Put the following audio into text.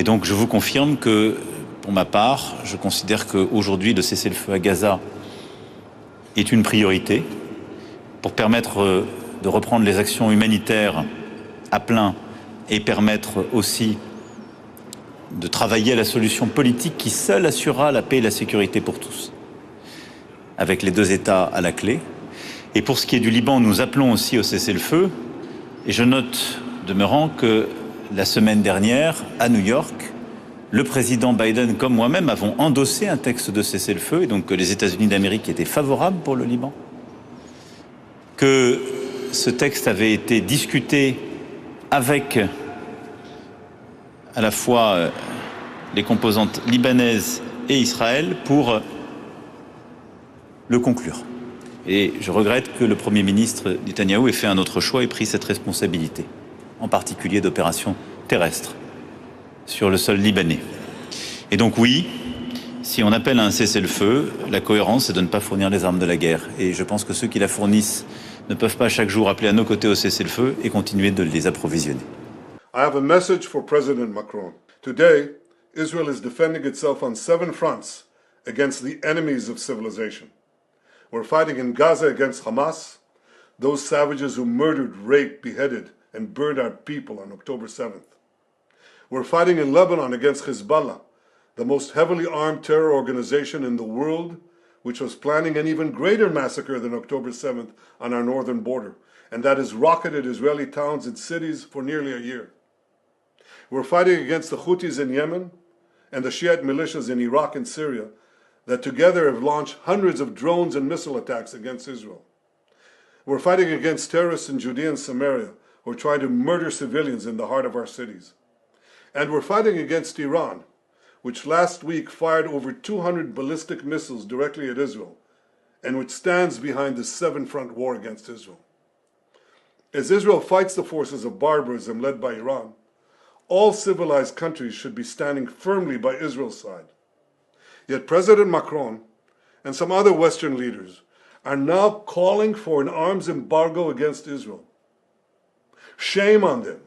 Et donc je vous confirme que, pour ma part, je considère qu'aujourd'hui le cessez-le-feu à Gaza est une priorité pour permettre de reprendre les actions humanitaires à plein et permettre aussi de travailler à la solution politique qui seule assurera la paix et la sécurité pour tous, avec les 2 États à la clé. Et pour ce qui est du Liban, nous appelons aussi au cessez-le-feu. Et je note, demeurant, que la semaine dernière, à New York, le président Biden comme moi-même avons endossé un texte de cessez-le-feu, et donc que les États-Unis d'Amérique étaient favorables pour le Liban, que ce texte avait été discuté avec à la fois les composantes libanaises et Israël pour le conclure. Et je regrette que le Premier ministre Netanyahou ait fait un autre choix et pris cette responsabilité, en particulier d'opérations terrestres sur le sol libanais. Et donc oui, si on appelle à un cessez-le-feu, la cohérence c'est de ne pas fournir les armes de la guerre. Et je pense que ceux qui la fournissent ne peuvent pas chaque jour appeler à nos côtés au cessez-le-feu et continuer de les approvisionner. I have a message for President Macron. Today, Israel is defending itself on 7 fronts against the enemies of civilization. We're fighting in Gaza against Hamas, those savages who murdered, raped, beheaded, and burned our people on October 7th. We're fighting in Lebanon against Hezbollah, the most heavily armed terror organization in the world, which was planning an even greater massacre than October 7th on our northern border, and that has rocketed Israeli towns and cities for nearly a year. We're fighting against the Houthis in Yemen and the Shiite militias in Iraq and Syria that together have launched hundreds of drones and missile attacks against Israel. We're fighting against terrorists in Judea and Samaria who are trying to murder civilians in the heart of our cities. And we're fighting against Iran, which last week fired over 200 ballistic missiles directly at Israel, and which stands behind the 7-front war against Israel. As Israel fights the forces of barbarism led by Iran, all civilized countries should be standing firmly by Israel's side. Yet President Macron and some other Western leaders are now calling for an arms embargo against Israel. Shame on them.